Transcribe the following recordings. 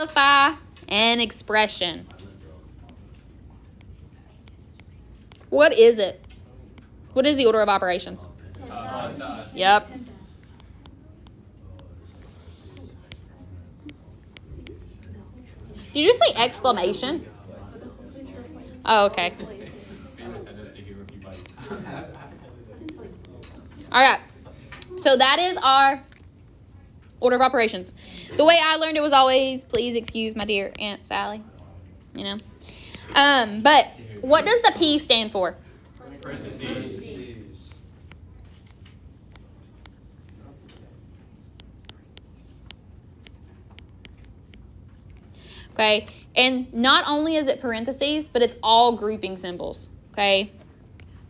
Simplify an expression. What is it? What is the order of operations? Yep. Did you say exclamation? Oh, okay. All right. So that is our order of operations. The way I learned it was always, please excuse my dear Aunt Sally. You know. But what does the P stand for? Parentheses. Okay. And not only is it parentheses, but it's all grouping symbols. Okay.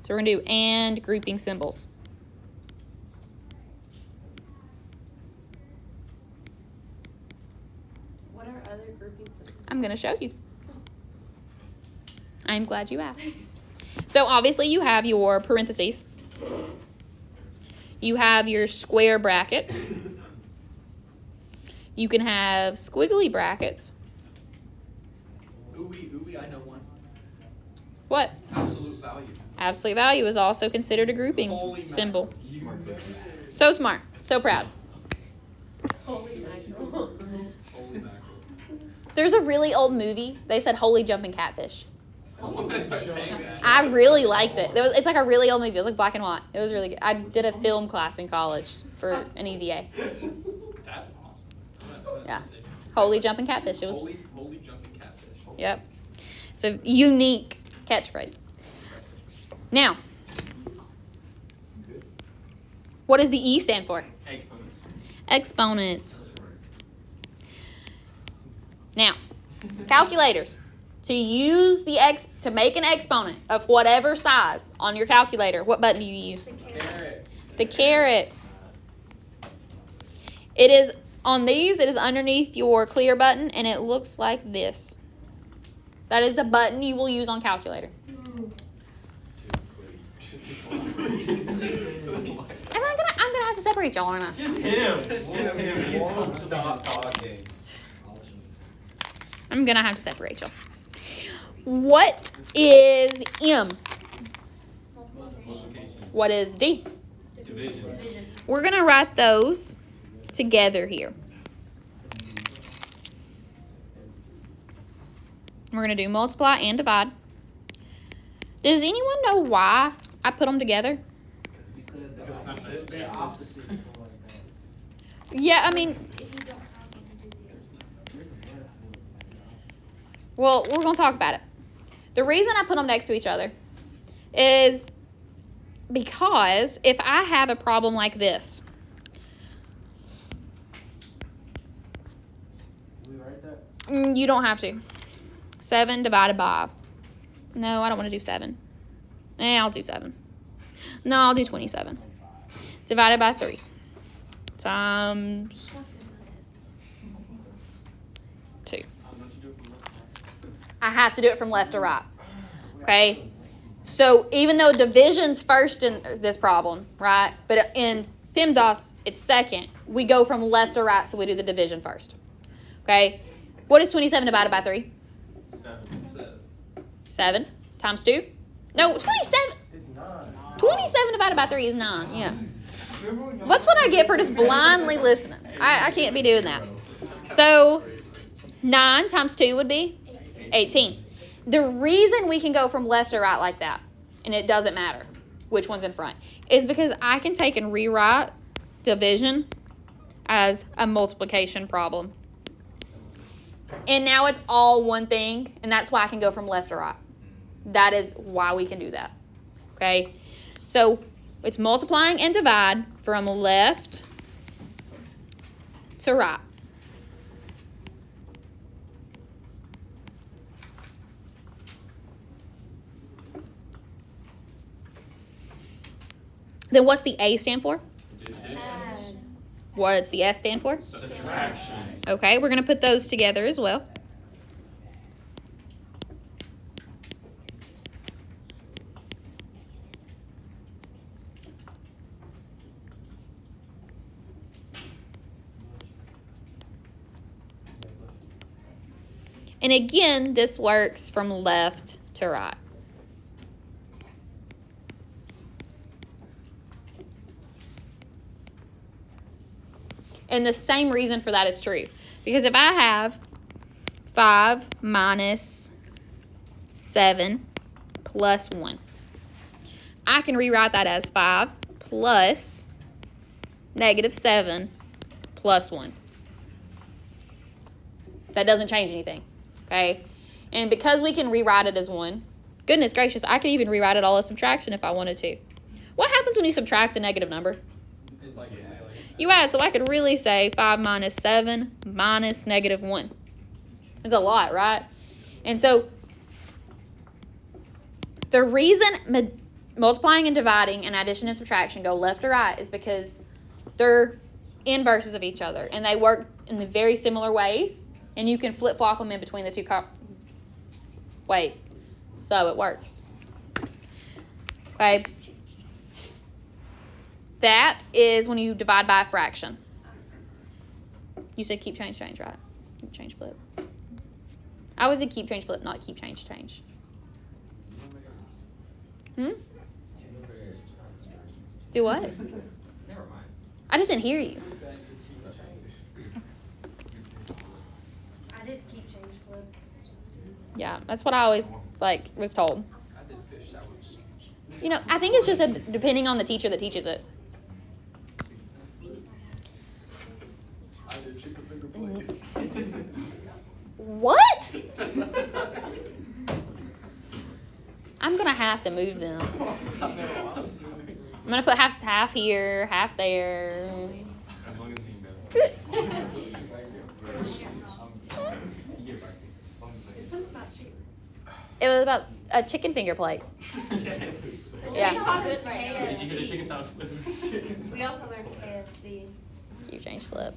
So we're going to do and grouping symbols. What are other grouping symbols? I'm going to show you. I'm glad you asked. So obviously you have your parentheses. You have your square brackets. You can have squiggly brackets. Ooey, I know one. What? Absolute value. Absolute value is also considered a grouping Holy symbol. mackerel. So smart. So proud. Holy mackerel. Holy mackerel. There's a really old movie. They said holy jumping catfish. I'm gonna start saying that. I really liked it. It's like a really old movie. It was like black and white. It was really good. I did a film class in college for an easy A. That's awesome. Yeah. Holy jumping catfish. It was. Holy jumping catfish. Yep. It's a unique catchphrase. Now, what does the E stand for? Exponents. Exponents. Now, calculators. To use to make an exponent of whatever size on your calculator, what button do you use? Carrot. The caret. It is on these, it is underneath your clear button, and it looks like this. That is the button you will use on calculator. I'm gonna have to separate y'all, aren't I? Just him. Just him. He won't stop talking. I'm gonna have to separate y'all. What is M? Multiplication. What is D? Division. We're gonna write those together here. We're gonna do multiply and divide. Does anyone know why I put them together? Yeah, I mean, well, we're going to talk about it. The reason I put them next to each other is because if I have a problem like this, you don't have to. 7 divided by, no, I don't want to do 7. I'll do 7. No, I'll do 27. Divided by 3 times 2. I have to do it from left to right. Okay? So even though division's first in this problem, right? But in PEMDAS, it's second. We go from left to right, so we do the division first. Okay? What is 27 divided by 3? 7 times 2? No, 27. 27 divided by 3 is 9. Yeah. That's what I get for just blindly listening. I can't be doing that. So 9 times 2 would be 18. The reason we can go from left to right like that, and it doesn't matter which one's in front, is because I can take and rewrite division as a multiplication problem. And now it's all one thing, and that's why I can go from left to right. That is why we can do that. Okay? So it's multiplying and divide from left to right. Then what's the A stand for? What's the S stand for? Subtraction. Okay, we're going to put those together as well. And again, this works from left to right. And the same reason for that is true. Because if I have 5 minus 7 plus 1, I can rewrite that as 5 plus negative 7 plus 1. That doesn't change anything, okay? And because we can rewrite it as 1, goodness gracious, I could even rewrite it all as subtraction if I wanted to. What happens when you subtract a negative number? It's like You add, so I could really say 5 minus 7 minus negative 1. It's a lot, right? And so the reason multiplying and dividing and addition and subtraction go left to right is because they're inverses of each other, and they work in the very similar ways, and you can flip-flop them in between the two ways. So it works. Okay. That is when you divide by a fraction. You said keep, change, right? Keep, change, flip. I was a keep, change, flip, not keep, change. Do what? Never mind. I just didn't hear you. I did keep change flip. Yeah, that's what I always was told. I did fish that was. I think it's just depending on the teacher that teaches it. I did chicken finger plate. What? I'm gonna have to move them. I'm gonna put half here, half there. As long as he knows. There's something about chicken. It was about a chicken finger plate. Yes. Yeah. We taught us Did you hear the KFC. chicken sound flip? We also learned KFC. Keep, change, flip.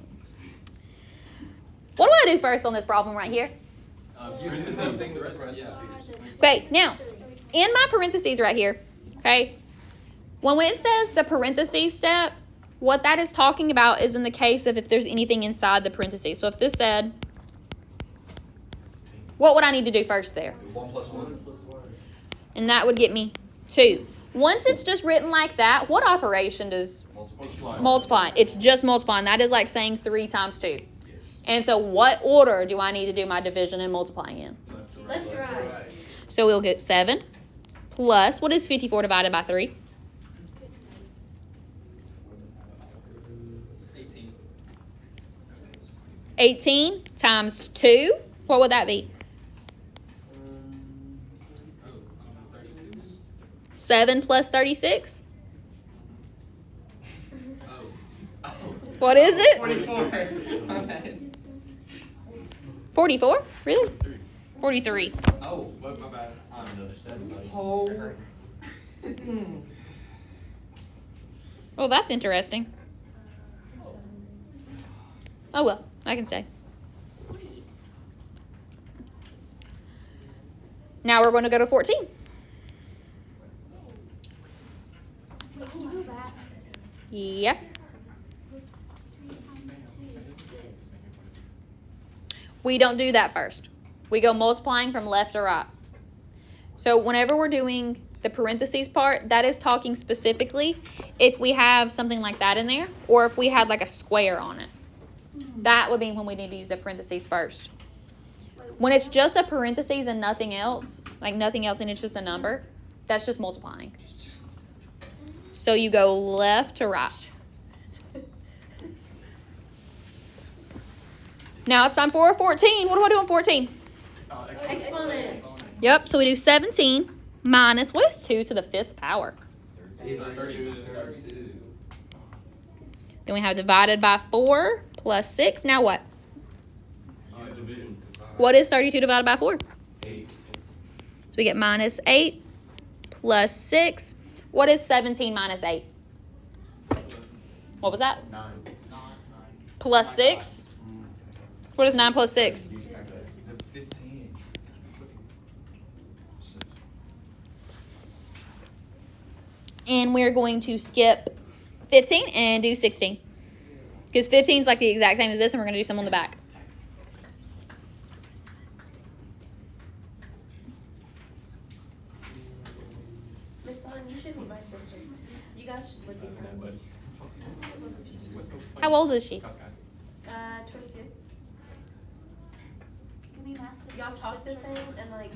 What do I do first on this problem right here? You do the same thing with the parentheses. Okay, now, in my parentheses right here, okay, when it says the parentheses step, what that is talking about is in the case of if there's anything inside the parentheses. So if this said, what would I need to do first there? 1 plus 1. And that would get me 2. Once it's just written like that, what operation does multiply? It's just multiplying. That is like saying 3 times 2. And so what order do I need to do my division and multiplying in? Left to right. So we'll get 7 plus, what is 54 divided by 3? 18. 18 times 2, what would that be? 36. 7 plus 36? Oh. What is it? 44. My bad. 44? Really? 43. Oh, what? My bad. I'm another 7, buddy. Oh. Well, that's interesting. Oh well, I can say. Now we're going to go to 14. Yep. We don't do that first. We go multiplying from left to right. So whenever we're doing the parentheses part, that is talking specifically if we have something like that in there, or if we had like a square on it. That would be when we need to use the parentheses first. When it's just a parentheses and nothing else, like nothing else and it's just a number, that's just multiplying. So you go left to right. Now it's time for 14. What do I do on 14? Exponents. Yep, so we do 17 minus, what is 2 to the 5th power? 32. Then we have divided by 4 plus 6. Now what? Division. What is 32 divided by 4? 8. So we get minus 8 plus 6. What is 17 minus 8? What was that? 9. Plus 6? What is 9 plus 6? 15. And we're going to skip 15 and do 16. Because 15 is like the exact same as this, and we're going to do some on the back. my sister. You guys would be friends. How old is she? 22. Can we master Y'all your talk the sister? same, and like,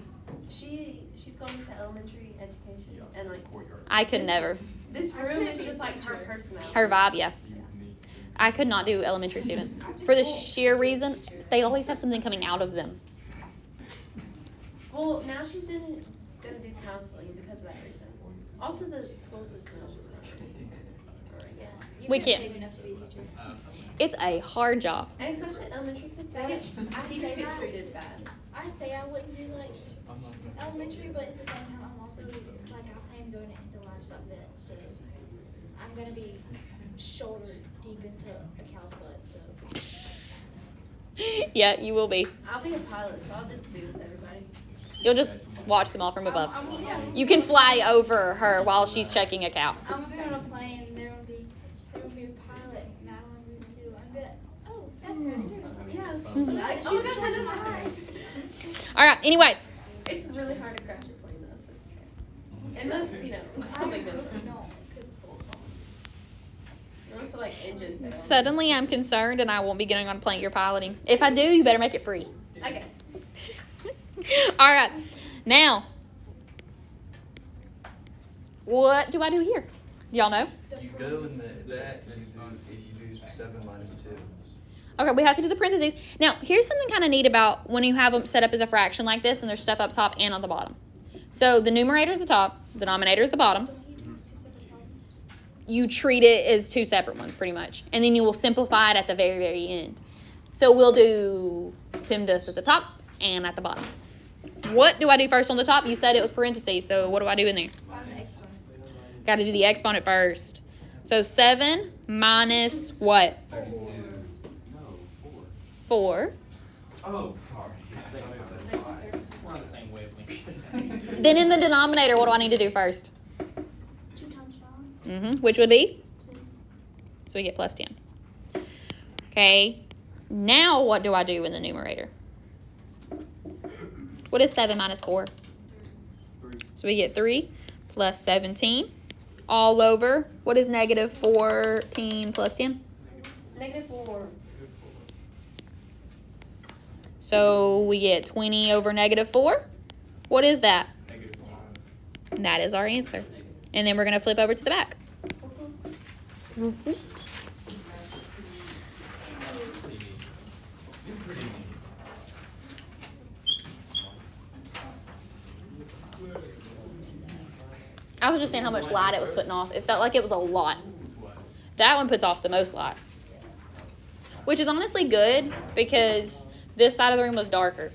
she's going into elementary education, and like, I could never. this room is just like her personality. Her vibe, yeah. I could not do elementary students for the sheer reason they always have something coming out of them. Well, now she's gonna do counseling because of that reason. Also, the school system is just not right. Yeah. You We couldn't can't. pay enough to be a teacher. It's a hard job. And especially elementary kids, I teachers say get that. treated bad. I say I wouldn't do like elementary, but at the same time, I'm also like I plan going into livestock vet, so I'm gonna be shoulder deep into a cow's butt. So Yeah, you will be. I'll be a pilot, so I'll just be with everybody. You'll just watch them all from above. Yeah. You can fly over her while she's checking a cow. I'm gonna be on a plane, and there will be a pilot, Madeline Rusu. I'm gonna, oh, that's her. Yeah. She's actually done alright. All right. Anyways, It's really hard to crash a plane though, so it's okay. Unless, something goes wrong. No, Unless like engine fails. suddenly I'm concerned, and I won't be getting on a plane you're piloting. If I do, you better make it free. Okay. All right. Now, what do I do here? Y'all know? You go in that, if you do 7 minus 2. Okay, we have to do the parentheses. Now, here's something kind of neat about when you have them set up as a fraction like this, and there's stuff up top and on the bottom. So the numerator is the top, the denominator is the bottom. You treat it as two separate ones, pretty much. And then you will simplify it at the very, very end. So we'll do PEMDAS at the top and at the bottom. What do I do first on the top? You said it was parentheses, so what do I do in there? Got to do the exponent first. So 7 minus what? 4. Oh, sorry. We're on the same wavelength. Then in the denominator, what do I need to do first? 2 times 5. Which would be? 2. So we get plus 10. Okay. Now what do I do in the numerator? What is 7 minus 4? 3. So we get 3 plus 17 all over. What is negative 14 plus 10? -4. So we get 20 over negative 4. What is that? -1. And that is our answer. And then we're going to flip over to the back. I was just saying how much light it was putting off. It felt like it was a lot. That one puts off the most light. Which is honestly good because this side of the room was darker.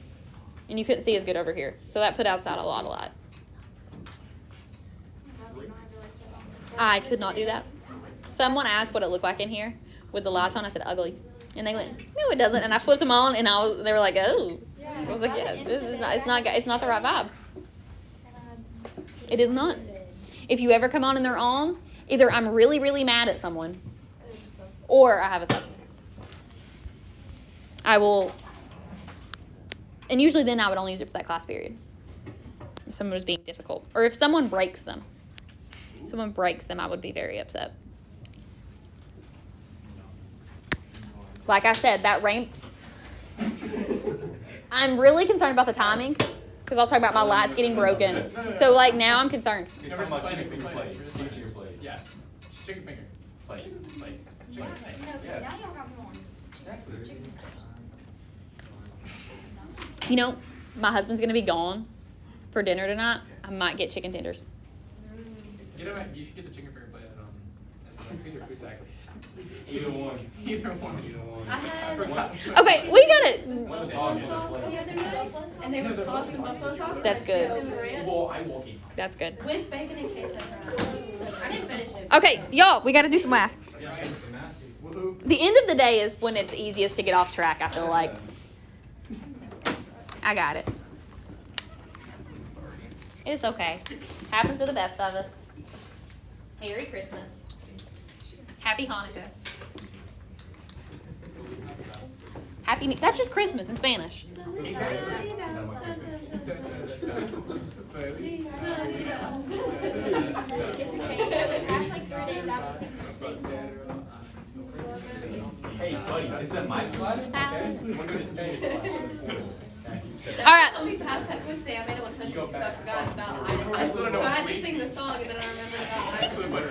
And you couldn't see as good over here. So that put outside a lot of light. I could not do that. Someone asked what it looked like in here with the lights on. I said ugly. And they went, no it doesn't. And I flipped them on and they were like, oh. I was like, yeah, this is not, it's not the right vibe. It is not. If you ever come on and they're on, either I'm really, really mad at someone or I have a sub. I will, and usually then I would only use it for that class period. If someone was being difficult. Or if someone breaks them. If someone breaks them, I would be very upset. Like I said, that rain, I'm really concerned about the timing. Because I was talking about my lights getting broken. So, like, now I'm concerned. You're talking about chicken finger plate. Chicken finger plate. Yeah. Chicken finger plate. Plate. Chicken finger. No, because now y'all got one. You know, my husband's going to be gone for dinner tonight. I might get chicken tenders. You should get the chicken finger plate at Speaker Food Cycles. Either one. Either one. I had Okay, we got it. buffalo sauce the other night, and they were tossing buffalo sauce. That's good. in the bread Well, I won't eat. That's good. with bacon and queso fries. So I didn't finish it. Okay, y'all, we got to do some math. Yeah, it's massive. The end of the day is when it's easiest to get off track, I feel like. I got it. It's okay. Happens to the best of us. Merry Christmas. Happy Hanukkah. Happy New- That's just Christmas in Spanish. It's a cake. Is that my class? Okay. We're gonna Spanish class. All right. Let me pass that quiz today. I made it 100 You go because I back. forgot about items. I still don't know So I what had to please sing the means. song and then I remembered about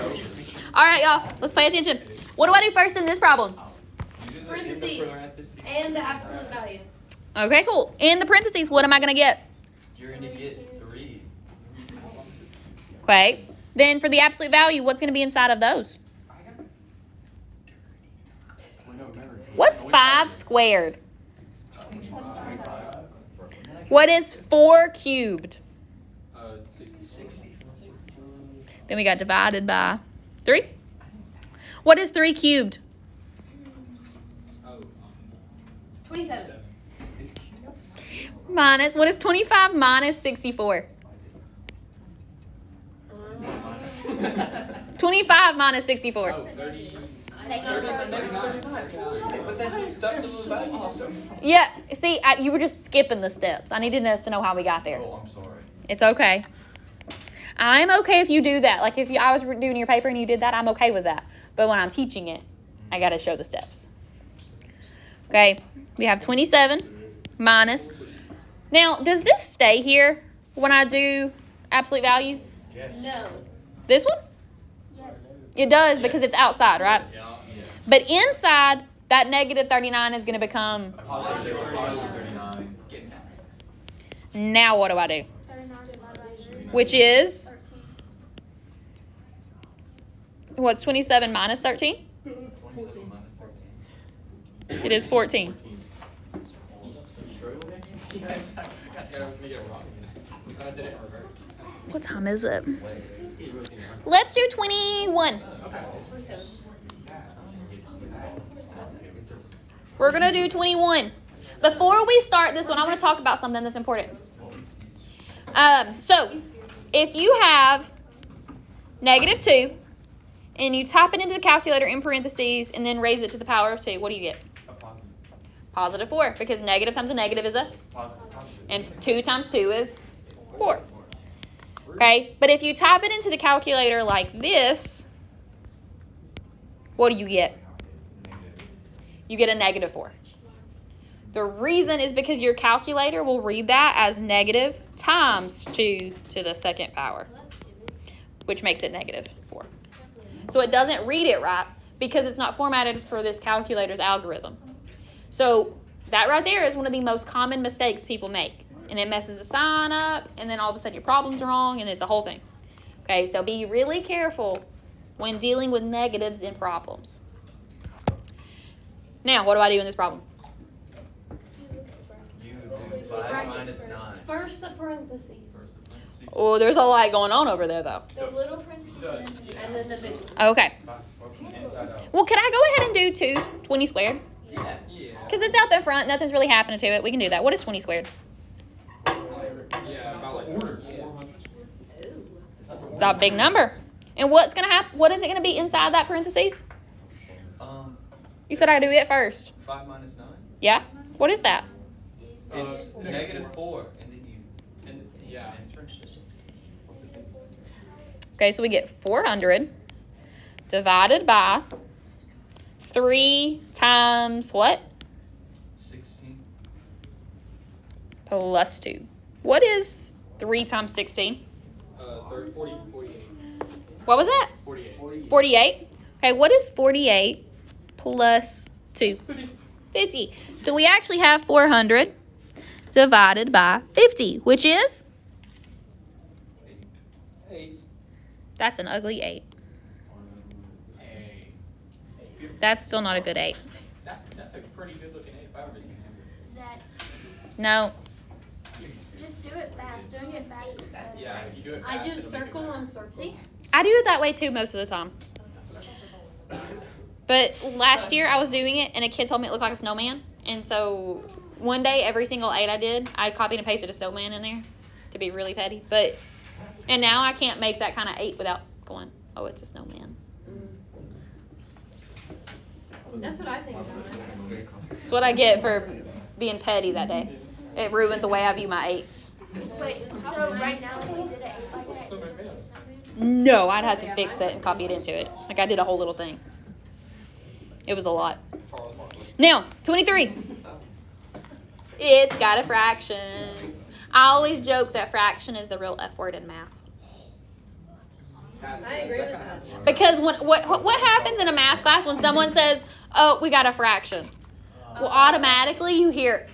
items. All right, y'all. Let's pay attention. What do I do first in this problem? Parentheses. And the absolute value. Okay, cool. In the parentheses, what am I going to get? You're gonna get 3. Okay. Then for the absolute value, what's going to be inside of those? What's 5 squared? 25. What is 4 cubed? 60. Then we got divided by 3. What is 3 cubed? 27. It's Minus, what is 25 minus 64? 25 minus 64. 30. But that's tough to move out. Awesome. Yeah, see, you were just skipping the steps. I needed us to know how we got there. Oh, I'm sorry. It's okay. I'm okay if you do that. Like if I was doing your paper and you did that, I'm okay with that. But when I'm teaching it, I got to show the steps. Okay, we have 27 minus. Now, does this stay here when I do absolute value? Yes. No. This one? Yes. It does because it's outside, right? Yeah. But inside, that negative 39 is going to become, Positive 39. Getting that. now what do I do? 39 divided by 3. Which is, 13. what's 27 minus 13? 27 minus 13. It is 14. Yes. That's gotta make it wrong. I did it in reverse. What time is it? Let's do 21. 27. We're going to do 21. Before we start this one, I want to talk about something that's important. So, if you have negative 2, and you type it into the calculator in parentheses, and then raise it to the power of 2, what do you get? A positive. Positive 4, because negative times a negative is a, Positive. and 2 times 2 is 4. Okay, but if you type it into the calculator like this, what do you get? You get a negative 4. The reason is because your calculator will read that as negative times 2 to the second power, which makes it negative 4. So it doesn't read it right because it's not formatted for this calculator's algorithm. So that right there is one of the most common mistakes people make. And it messes the sign up, and then all of a sudden your problem's wrong, and it's a whole thing. Okay, so be really careful when dealing with negatives in problems. Now, what do I do in this problem? You do 5 minus 9. First the parentheses. Oh, there's a lot going on over there, though. The little parentheses and then the big one. Okay. Well, can I go ahead and do 20 squared? Yeah. Because it's out there front, nothing's really happening to it. We can do that. What is 20 squared? Yeah, about like 400. It's a big number. And what's going to happen? What is it going to be inside that parentheses? You said I do it first. 5 minus 9. Yeah? What is that? It's negative 4, and then you. And yeah. Okay, so we get 400 divided by 3 times what? 16. Plus 2. What is 3 times 16? 48. What was that? 48. 48. Okay, what is 48 plus 2? 50. So we actually have 400 divided by 50, which is? 8. That's an ugly 8. Hey. That's still not a good 8. That's a pretty good looking 8 if I've ever seen something. That. No. Just do it fast. Doing it fast is better. Yeah, if you do it fast, I do it'll make it circle fast. on circle. I do it that way too most of the time. But last year I was doing it and a kid told me it looked like a snowman. And so one day every single 8 I did, I copied and pasted a snowman in there to be really petty. And now I can't make that kind of 8 without going, oh, it's a snowman. That's what I think about. That's what I get for being petty that day. It ruined the way I view my 8s. Wait, so right now if we did it like that, No, I'd have to fix it and copy it into it. Like I did a whole little thing. It was a lot. Charles Barkley. Now, 23. It's got a fraction. I always joke that fraction is the real F word in math. I agree with that. Because what happens in a math class when someone says, oh, we got a fraction? Well, automatically you hear,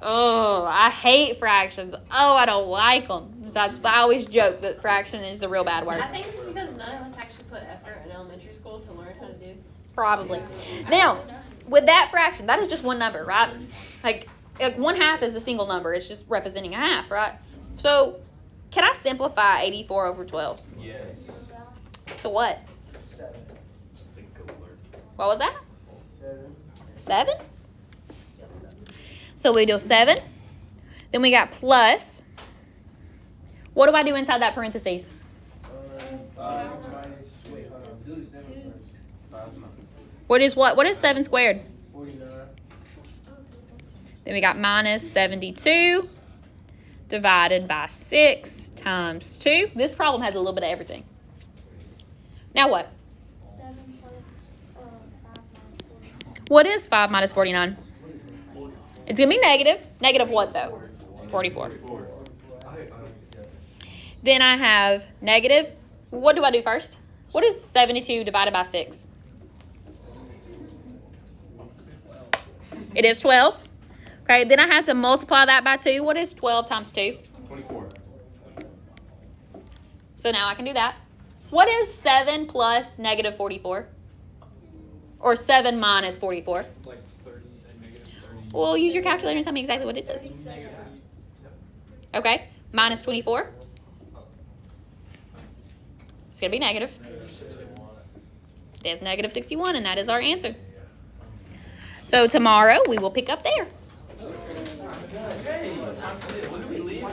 oh, I hate fractions. Oh, I don't like them. So I always joke that fraction is the real bad word. I think it's because none of us actually put effort in elementary school to learn how to do. Probably. Now, with that fraction, that is just one number, right? Like 1/2 is a single number. It's just representing a half, right? So, can I simplify 84 over 12? Yes. To what? What was that? 7? So we do 7. Then we got plus. What do I do inside that parentheses? What is what? What is 7 squared? 49. Then we got minus 72 divided by 6 times 2. This problem has a little bit of everything. Now what? 7 plus 5 minus 49. What is 5 minus 49? It's going to be negative. Negative what, though? 44. Then I have negative. What do I do first? What is 72 divided by 6? It is 12. Okay, then I have to multiply that by 2. What is 12 times 2? 24. So now I can do that. What is 7 plus negative 44? Or 7 minus 44? Like 30 and negative 30. Well, use your calculator and tell me exactly what it is. 37. Okay, minus 24. It's going to be negative. It is negative 61, and that is our answer. So tomorrow we will pick up there. Hey, when do we leave?